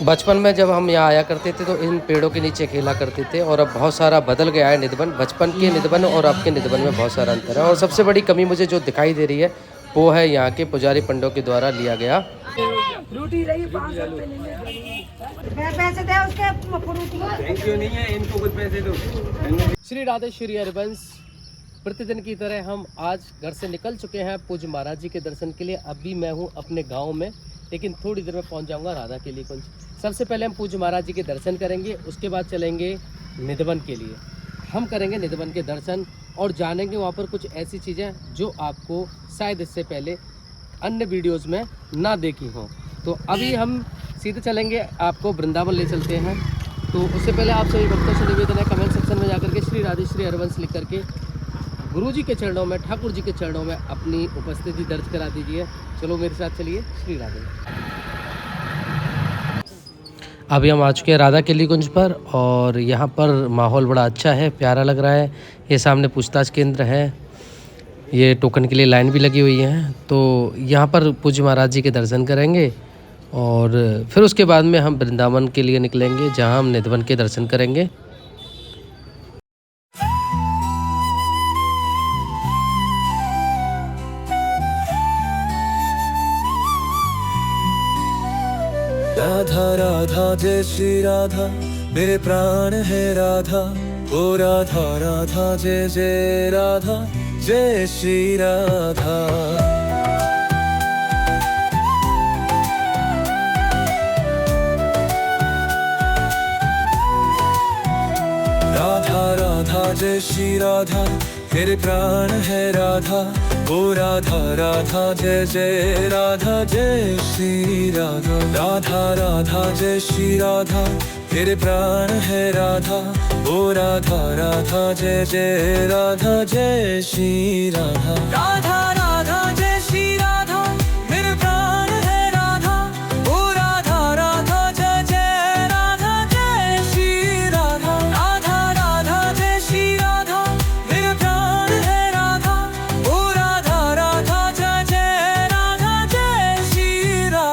बचपन में जब हम यहाँ आया करते थे तो इन पेड़ों के नीचे खेला करते थे, और अब बहुत सारा बदल गया है निधवन। बचपन के निधवन और अब के निधवन में बहुत सारा अंतर है, और सबसे बड़ी कमी मुझे जो दिखाई दे रही है वो है यहाँ के पुजारी पंडों के द्वारा लिया गया। फ्रूटी रही 500 रुपए पैसे दे उसके फ्रूटी। थैंक यू नहीं है इनको कुछ पैसे दो। श्री राधे श्री हरिवंश। प्रतिदिन की तरह हम आज घर से निकल चुके हैं पूज्य महाराज जी के दर्शन के लिए। अभी मैं हूँ अपने गांव में, लेकिन थोड़ी देर में पहुंच जाऊंगा राधा के लिए कुंज। सबसे पहले हम पूज्य महाराज जी के दर्शन करेंगे, उसके बाद चलेंगे निधवन के लिए। हम करेंगे निधवन के दर्शन और जानेंगे वहाँ पर कुछ ऐसी चीज़ें जो आपको शायद इससे पहले अन्य वीडियोज़ में ना देखी हों। तो अभी हम सीधे चलेंगे, आपको वृंदावन ले चलते हैं। तो उससे पहले आप सभी भक्तों से निवेदन है, कमेंट सेक्शन में जाकर के श्री राधे श्री हरिवंश लिख करके गुरु जी के चरणों में, ठाकुर जी के चरणों में अपनी उपस्थिति दर्ज करा दीजिए। चलो मेरे साथ चलिए। श्री राधे। अभी हम आ चुके हैं राधा केली कुंज पर, और यहाँ पर माहौल बड़ा अच्छा है, प्यारा लग रहा है। ये सामने पूछताछ केंद्र है, ये टोकन के लिए लाइन भी लगी हुई है। तो यहाँ पर पूज्य महाराज जी के दर्शन करेंगे और फिर उसके बाद में हम वृंदावन के लिए निकलेंगे, जहाँ हम निधवन के दर्शन करेंगे। राधा राधा जय श्री राधा, मेरे प्राण है राधा। ओ राधा राधा जय जय राधा, जय श्री राधा। राधा राधा जय श्री राधा, मेरे प्राण है राधा। ओ राधा राधा जय जय राधा, जय श्री राधा। राधा राधा जय श्री राधा, मेरे प्राण है राधा। ओ राधा राधा जय जय राधा, जय श्री राधा। राधा राधा जय श्री राधा, मेरे प्राण है राधा। ओ राधा राधा जय जय राधा, जय श्री राधा। राधा राधा जय श्री राधा, मेरे प्राण है राधा। ओ राधा राधा जय जय राधा, जय श्री राधा।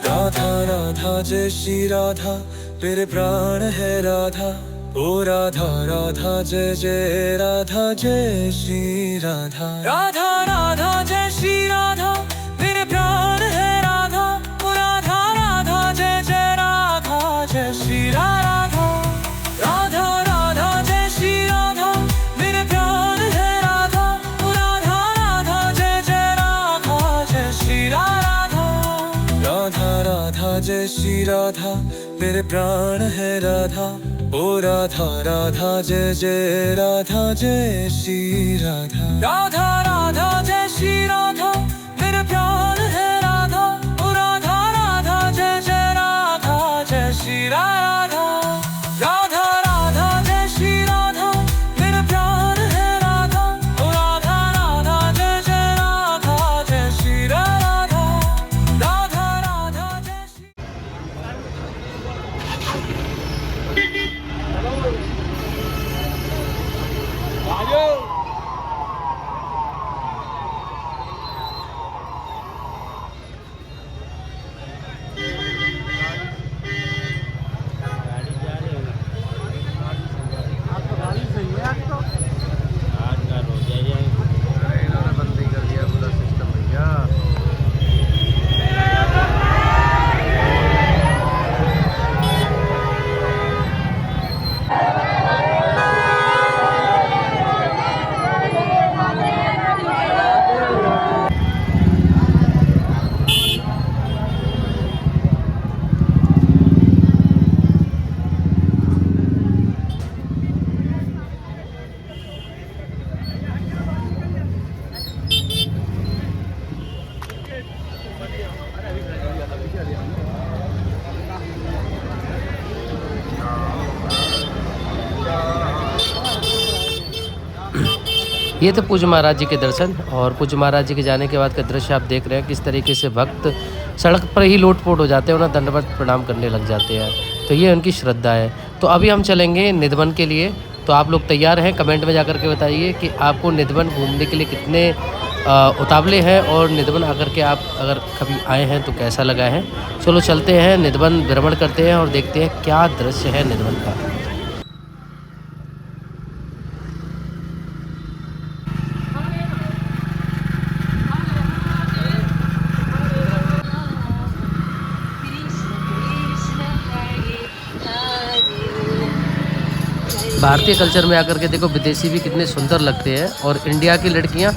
राधा राधा जय श्री राधा, मेरे प्राण है राधा। ओ राधा राधा जय जय राधा, जय श्री राधा। राधा राधा जय श्री राधा, मेरे प्राण है राधा। ओ राधा राधा जय जय राधा, जय श्री राधा। राधा राधा जय श्री राधा, मेरे प्राण है राधा। ओ राधा राधा जय जय राधा, जय श्री राधा। राधा राधा जय श्री राधा, मेरे प्राण है राधा। ओ राधा राधा जय जय राधा, जय श्री राधा। राधा राधा जय श्री राधा, मेरे प्राण है राधा। ओ राधा राधा जय जय राधा, जय श्री राधा। राधा राधा जय श्री राधा, मेरे प्राण है राधा। ओ राधा राधा जय जय राधा, जय श्री राधा। राधा राधा जय श्री। ये थे पूज्य महाराज जी के दर्शन, और पूज्य महाराज जी के जाने के बाद का दृश्य आप देख रहे हैं, किस तरीके से भक्त सड़क पर ही लोटपोट हो जाते हैं, उन्हें दंडवत प्रणाम करने लग जाते हैं। तो ये उनकी श्रद्धा है। तो अभी हम चलेंगे निधवन के लिए। तो तो आप लोग तैयार हैं? कमेंट में जाकर के बताइए कि आपको निधवन घूमने के लिए कितने उतावले हैं, और निधवन आकर के आप अगर कभी आए हैं तो कैसा लगा है। चलो चलते हैं, निधवन भ्रमण करते हैं और देखते हैं क्या दृश्य है निधवन का। भारतीय कल्चर में आकर के देखो विदेशी भी कितने सुंदर लगते हैं, और इंडिया की लड़कियां।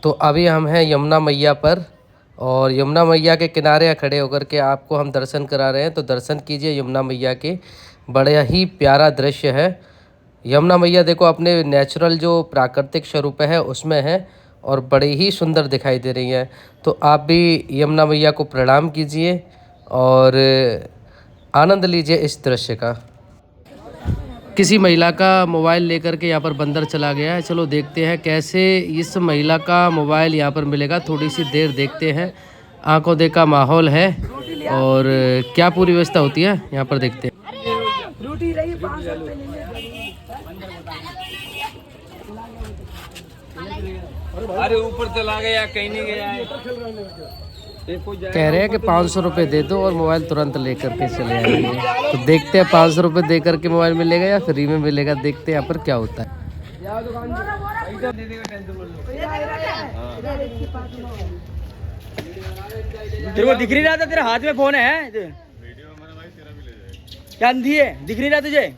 तो अभी हम हैं यमुना मैया पर, और यमुना मैया के किनारे खड़े होकर के आपको हम दर्शन करा रहे हैं। तो दर्शन कीजिए यमुना मैया के, बड़ा ही प्यारा दृश्य है। यमुना मैया देखो अपने नेचुरल जो प्राकृतिक स्वरूप है उसमें है, और बड़ी ही सुंदर दिखाई दे रही हैं। तो आप भी यमुना मैया को प्रणाम कीजिए और आनंद लीजिए इस दृश्य का। किसी महिला का मोबाइल लेकर के यहाँ पर बंदर चला गया है। चलो देखते हैं कैसे इस महिला का मोबाइल यहाँ पर मिलेगा। थोड़ी सी देर देखते हैं। आंखों देखा माहौल है, और क्या पूरी व्यवस्था होती है यहाँ पर देखते हैं। रोटी रही 5 रुपए ले अरे ऊपर चला गया, कहीं नहीं गया है। कह रहे हैं कि 500 रुपये दे दो और मोबाइल तुरंत लेकर के चले आएंगे। तो देखते हैं 500 रुपये दे करके मोबाइल मिलेगा या फ्री में मिलेगा। देखते हैं यहाँ पर क्या होता है। तेरे को दिख नहीं रहा था? तेरे हाथ में फोन है क्या? अंधी है, दिख नहीं रहा तुझे?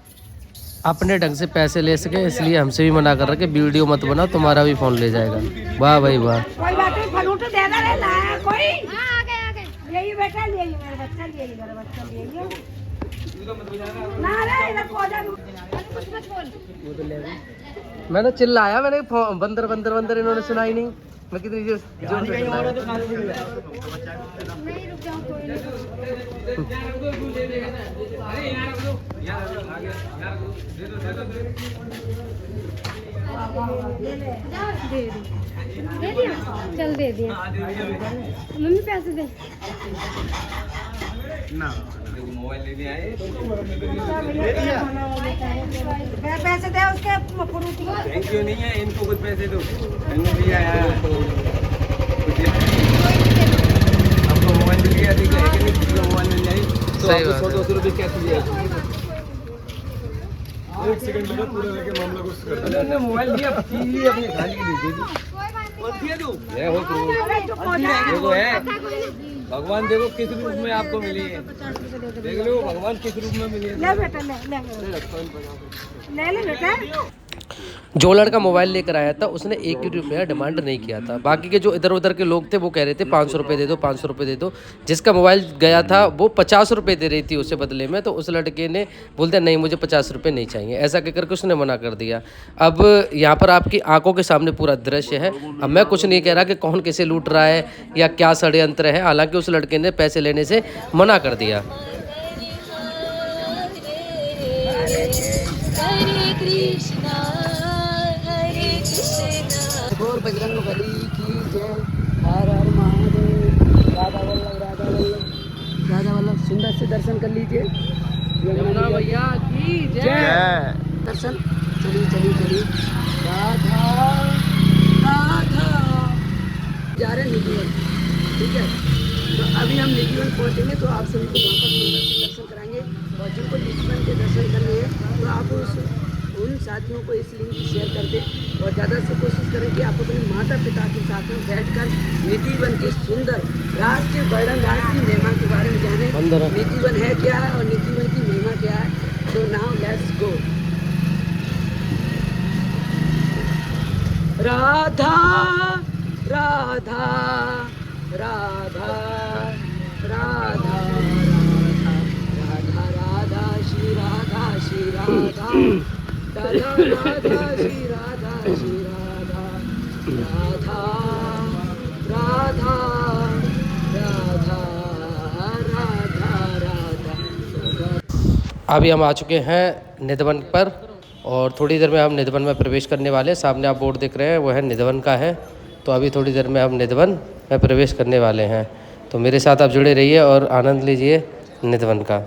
अपने ढंग से पैसे ले सके इसलिए हमसे भी मना कर रहा कि वीडियो मत बना, तुम्हारा भी फोन ले जाएगा। वाह भाई वाह। कोई बात नहीं, फलूट देना रहना है कोई। हां आ गए यही बेटा, ले मेरा बच्चा, ले मेरा बच्चा, ले ना रे इधर पौधा कुछ बोल। मैंने चिल्लाया, मैंने बंदर बंदर बंदर, इन्होंने सुना ही नहीं। मैं कितनी जोर से दे दिया, चल दे दिया। मम्मी पैसे दे ना, मोबाइल लेने आए। पैसे दे उसके फ्रूटी। थैंक यू नहीं है, इनको कुछ पैसे दो। मैंने दिया यार, आपको मोबाइल मिल गया, ठीक है कि नहीं? किसी का मोबाइल मिल जाए तो आपको 100-200 रुपये क्या चाहिए? 1 सेकंड लगा पूरा करके मामला कुछ करता है। मोबाइल दिया, चीज़ अपनी खाली दी थी। ये हो देखो है, भगवान देखो किस रूप में आपको मिली है। देख लो भगवान किस रूप में मिली है। ले बेटा, ले बेटा। जो लड़का मोबाइल लेकर आया था उसने 1 रुपया डिमांड नहीं किया था। बाकी के जो इधर उधर के लोग थे वो कह रहे थे 500 रुपये दे दो, 500 रुपये दे दो। जिसका मोबाइल गया था वो 50 रुपये दे रही थी उससे बदले में। तो उस लड़के ने बोल दिया नहीं मुझे 50 रुपये नहीं चाहिए, ऐसा कह करके उसने मना कर दिया। अब यहाँ पर आपकी आंखों के सामने पूरा दृश्य है। अब मैं कुछ नहीं कह रहा कि कौन किसे लूट रहा है या क्या षड्यंत्र है, हालांकि उस लड़के ने पैसे लेने से मना कर दिया। बोल बजरंगबली की जय, हर हर महादेव। राधा वल्लभ सुंदर से दर्शन कर लीजिए। यमुना मैया की जय। दर्शन चलिए राधा राधा। जा रहे हैं निधिवन, ठीक है? तो अभी हम निधिवन पहुँचेंगे तो आप सभी को वहाँ पर सुंदर से दर्शन कराएंगे। और जिनको निधिवन के दर्शन करने हैं तो आप उन साथियों को इस लिंक शेयर कर दें, और ज़्यादा से कोशिश करें कि आप अपने माता पिता के साथ में बैठकर निधिवन के सुंदर राष्ट्रीय वर्णन, राष्ट्रीय महिमा के बारे में जानें। निधिवन है क्या और निधिवन की महिमा क्या है। तो now let's go. Radha Radha Radha Radha Radha Radha Shri Radha Shri Radha Radha Radha Shri Radha Shri Radha Radha Radha Radha Radha Radha. अभी हम आ चुके हैं निधवन पर, और थोड़ी देर में हम निधवन में प्रवेश करने वाले हैं। सामने आप बोर्ड देख रहे हैं वो है निधवन का है। तो अभी थोड़ी देर में हम निधवन में प्रवेश करने वाले हैं। तो मेरे साथ आप जुड़े रहिए और आनंद लीजिए निधवन का।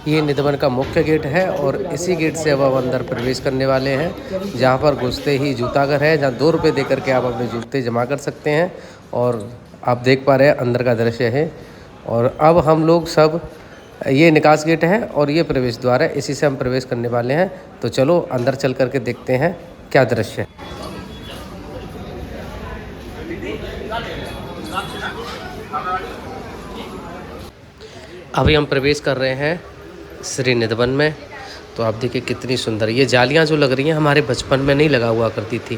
ये निधवन का मुख्य गेट है और इसी गेट से अब हम अंदर प्रवेश करने वाले हैं, जहाँ पर घुसते ही जूताघर है, जहाँ 2 रुपये दे करके आप अपने जूते जमा कर सकते हैं। और आप देख पा रहे हैं अंदर का दृश्य है। और अब हम लोग सब, ये निकास गेट है और ये प्रवेश द्वार है, इसी से हम प्रवेश करने वाले हैं। तो चलो अंदर चल करके देखते हैं क्या दृश्य है। अभी हम प्रवेश कर रहे हैं श्री निधवन में। तो आप देखिए कितनी सुंदर ये जालियां जो लग रही हैं, हमारे बचपन में नहीं लगा हुआ करती थी।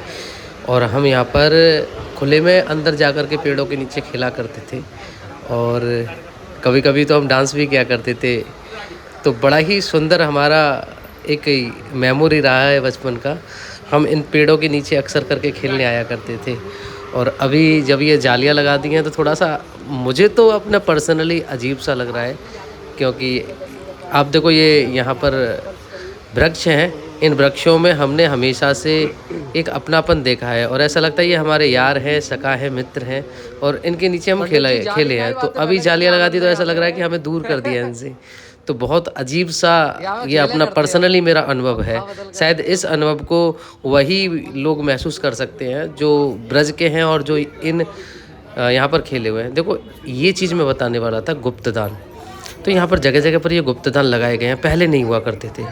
और हम यहाँ पर खुले में अंदर जा कर के पेड़ों के नीचे खेला करते थे और कभी कभी तो हम डांस भी किया करते थे। तो बड़ा ही सुंदर हमारा एक मेमोरी रहा है बचपन का। हम इन पेड़ों के नीचे अक्सर करके खेलने आया करते थे। और अभी जब ये जालियाँ लगा दी हैं तो थोड़ा सा मुझे तो अपना पर्सनली अजीब सा लग रहा है, क्योंकि आप देखो ये यहाँ पर वृक्ष हैं, इन वृक्षों में हमने हमेशा से एक अपनापन देखा है और ऐसा लगता है ये हमारे यार हैं, सखा है, मित्र हैं और इनके नीचे हम खेले हैं। तो अभी जालियाँ लगा दी तो ऐसा लग रहा है कि हमें दूर कर दिया इनसे। तो बहुत अजीब सा ये अपना पर्सनली मेरा अनुभव है। शायद इस अनुभव को वही लोग महसूस कर सकते हैं जो ब्रज के हैं और जो इन यहाँ पर खेले हुए हैं। देखो ये चीज़ मैं बताने वाला था, गुप्तदान। तो यहाँ पर जगह जगह पर ये गुप्तदान लगाए गए हैं, पहले नहीं हुआ करते थे।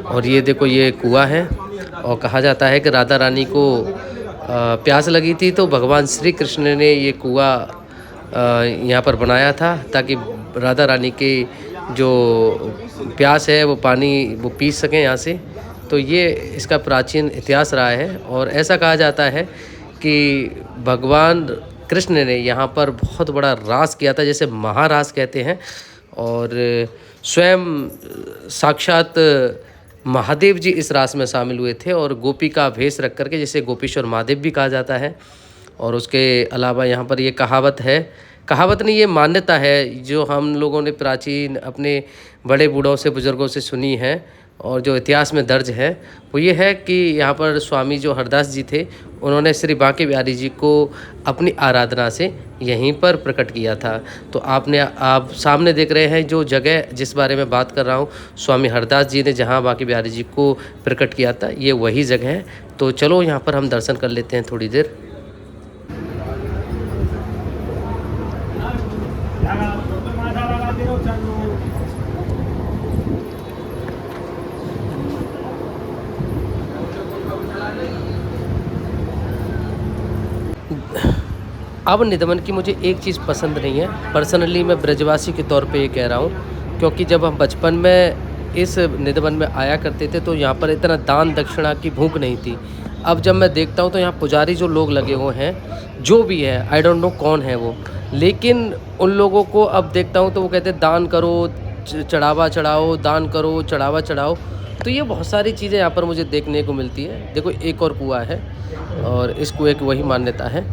और ये देखो ये कुआं है और कहा जाता है कि राधा रानी को प्यास लगी थी तो भगवान श्री कृष्ण ने ये कुआं यहाँ पर बनाया था ताकि राधा रानी के जो प्यास है वो पानी वो पी सकें यहाँ से। तो ये इसका प्राचीन इतिहास रहा है और ऐसा कहा जाता है कि भगवान कृष्ण ने यहाँ पर बहुत बड़ा रास किया था, जैसे महारास कहते हैं। और स्वयं साक्षात महादेव जी इस रास में शामिल हुए थे और गोपी का भेष रख करके, जिसे गोपीश्वर महादेव भी कहा जाता है। और उसके अलावा यहाँ पर ये कहावत है, कहावत नहीं ये मान्यता है जो हम लोगों ने प्राचीन अपने बड़े बूढ़ों से, बुजुर्गों से सुनी है और जो इतिहास में दर्ज है, वो ये है कि यहाँ पर स्वामी जो हरदास जी थे, उन्होंने श्री बांके बिहारी जी को अपनी आराधना से यहीं पर प्रकट किया था। तो आप सामने देख रहे हैं जो जगह जिस बारे में बात कर रहा हूँ, स्वामी हरदास जी ने जहाँ बांके बिहारी जी को प्रकट किया था, ये वही जगह है। तो चलो यहाँ पर हम दर्शन कर लेते हैं थोड़ी देर। अब निधवन की मुझे एक चीज़ पसंद नहीं है, पर्सनली मैं ब्रजवासी के तौर पे ये कह रहा हूँ, क्योंकि जब हम बचपन में इस निधवन में आया करते थे तो यहाँ पर इतना दान दक्षिणा की भूख नहीं थी। अब जब मैं देखता हूँ तो यहाँ पुजारी जो लोग लगे हुए हैं, जो भी है, आई डोंट नो कौन है वो, लेकिन उन लोगों को अब देखता हूँ तो वो कहते हैं दान करो, चढ़ावा चढ़ाओ, दान करो, चढ़ावा चढ़ाओ। तो ये बहुत सारी चीज़ें यहाँ पर मुझे देखने को मिलती है। देखो एक और कुआं है और इस कुएं की वही मान्यता है,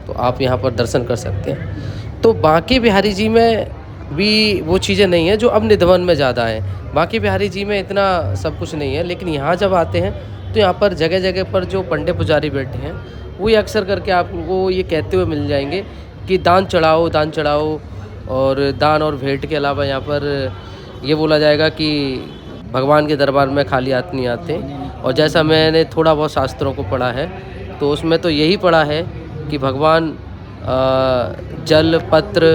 तो आप यहाँ पर दर्शन कर सकते हैं। तो बांके बिहारी जी में भी वो चीज़ें नहीं है जो अब निधवन में ज़्यादा है। बांके बिहारी जी में इतना सब कुछ नहीं है, लेकिन यहाँ जब आते हैं तो यहाँ पर जगह जगह पर जो पंडे पुजारी बैठे हैं वो ये अक्सर करके आपको ये कहते हुए मिल जाएंगे कि दान चढ़ाओ, दान चढ़ाओ। और दान और भेंट के अलावा यहाँ पर ये बोला जाएगा कि भगवान के दरबार में खाली हाथ नहीं आते। और जैसा मैंने थोड़ा बहुत शास्त्रों को पढ़ा है तो उसमें तो यही पढ़ा है कि भगवान जल पत्र,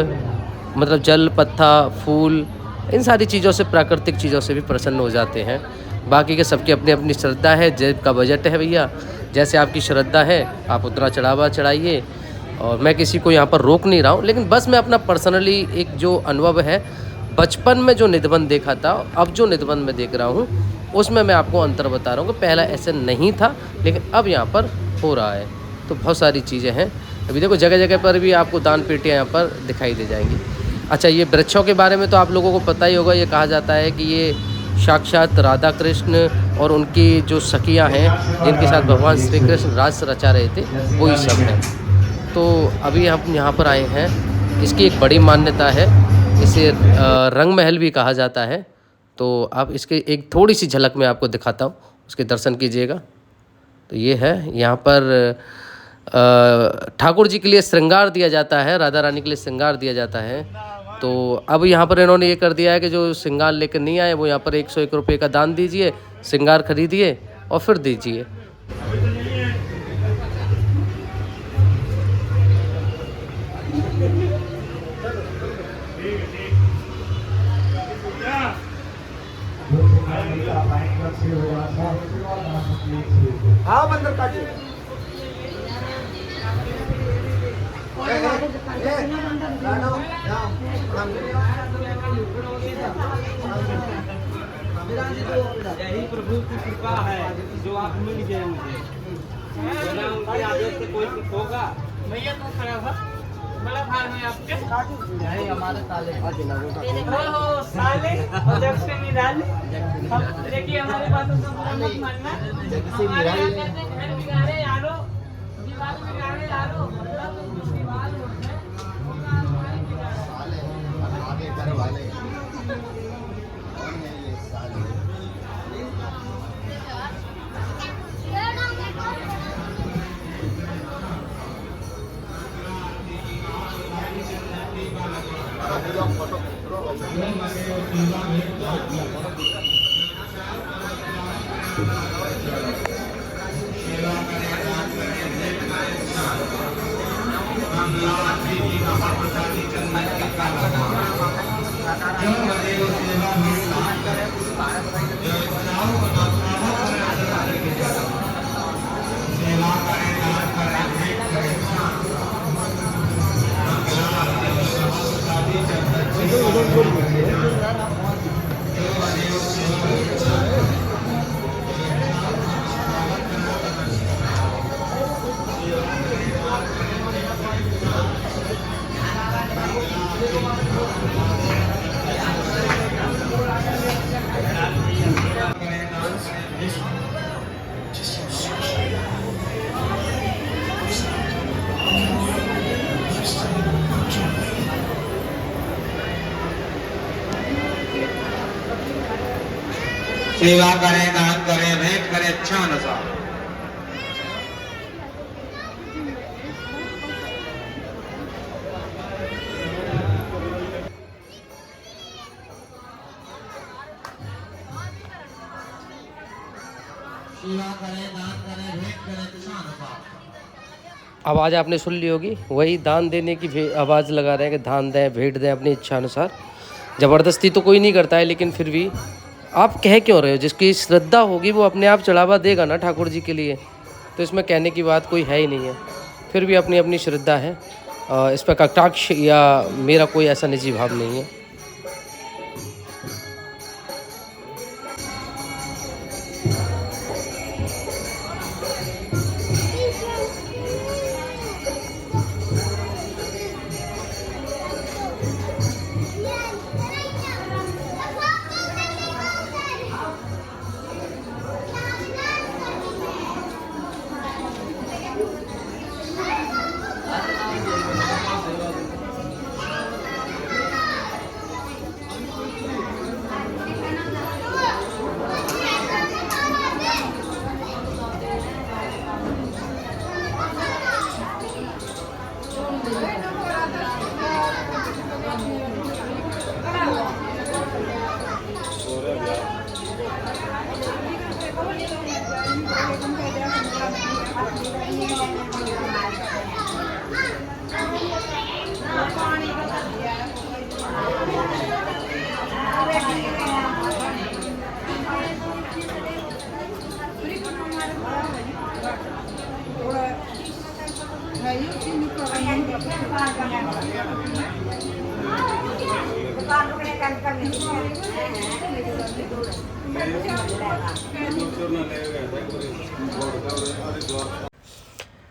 मतलब जल, पत्ता, फूल, इन सारी चीज़ों से, प्राकृतिक चीज़ों से भी प्रसन्न हो जाते हैं। बाकी के सबकी अपनी अपनी श्रद्धा है, जेब का बजट है भैया, जैसे आपकी श्रद्धा है आप उतना चढ़ावा चढ़ाइए। और मैं किसी को यहाँ पर रोक नहीं रहा हूँ, लेकिन बस मैं अपना पर्सनली एक जो अनुभव है, बचपन में जो निधवन देखा था, अब जो निधवन में देख रहा हूँ, उसमें मैं आपको अंतर बता रहा हूँ कि पहला ऐसे नहीं था लेकिन अब यहाँ पर हो रहा है। तो बहुत सारी चीज़ें हैं। अभी देखो जगह जगह पर भी आपको दान पेटियाँ यहाँ पर दिखाई दे जाएंगी। अच्छा, ये वृक्षों के बारे में तो आप लोगों को पता ही होगा। ये कहा जाता है कि ये साक्षात राधा कृष्ण और उनकी जो सखियाँ हैं जिनके साथ भगवान श्री कृष्ण रास रचा रहे थे, वही सब हैं। तो अभी हम यहाँ पर आए हैं, इसकी एक बड़ी मान्यता है, इसे रंग महल भी कहा जाता है। तो आप इसके एक थोड़ी सी झलक में आपको दिखाता हूँ, उसके दर्शन कीजिएगा। तो ये है, यहाँ पर ठाकुर जी के लिए श्रृंगार दिया जाता है, राधा रानी के लिए श्रृंगार दिया जाता है। तो अब यहाँ पर इन्होंने ये कर दिया है कि जो श्रृंगार लेकर नहीं आए वो यहाँ पर 101 रुपये का दान दीजिए, श्रृंगार खरीदिए और फिर दीजिए। हाँ बंदर काटिए। यही प्रभु की कृपा है जो आप मिल गए मुझे। बिना उनके आदेश से कोई कुछ होगा? भैया तो खड़ा हुआ बड़ा भार में आपके यही हमारे साले हो साले जब से निराले। देखिए हमारे बातों का बुरा मत मानना। हमारे यहाँ कहते हैं घर बिगाड़े यारो, दीवार बिगाड़े यारो, मतलब दीवार होते हैं सेवा करें, दान करें, भेंट करें, अच्छा नशा। सेवा करें, दान करें, भेंट करें, अच्छा नशा। आवाज़ आपने सुन ली होगी, वही दान देने की आवाज़ लगा रहे हैं कि दान दें, भेंट दें अपनी इच्छा अनुसार। ज़बरदस्ती तो कोई नहीं करता है, लेकिन फिर भी आप कह क्यों रहे हो? जिसकी श्रद्धा होगी वो अपने आप चढ़ावा देगा ना ठाकुर जी के लिए। तो इसमें कहने की बात कोई है ही नहीं है। फिर भी अपनी अपनी श्रद्धा है, इस पर कटाक्ष या मेरा कोई ऐसा निजी भाव नहीं है।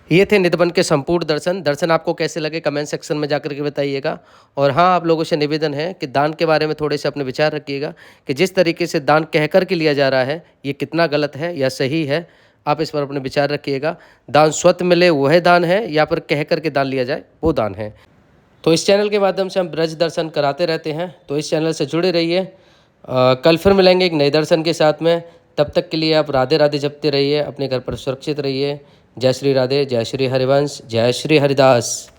ये थे निधिवन के संपूर्ण दर्शन आपको कैसे लगे कमेंट सेक्शन में जाकर के बताइएगा। और हाँ, आप लोगों से निवेदन है कि दान के बारे में थोड़े से अपने विचार रखिएगा कि जिस तरीके से दान कहकर के लिया जा रहा है ये कितना गलत है या सही है। आप इस पर अपने विचार रखिएगा। दान स्वतः मिले वह दान है या फिर कह करके दान लिया जाए वो दान है। तो इस चैनल के माध्यम से हम ब्रज दर्शन कराते रहते हैं, तो इस चैनल से जुड़े रहिए। कल फिर मिलेंगे एक नए दर्शन के साथ में। तब तक के लिए आप राधे राधे जपते रहिए, अपने घर पर सुरक्षित रहिए। जय श्री राधे, जय श्री हरिवंश, जय श्री हरिदास।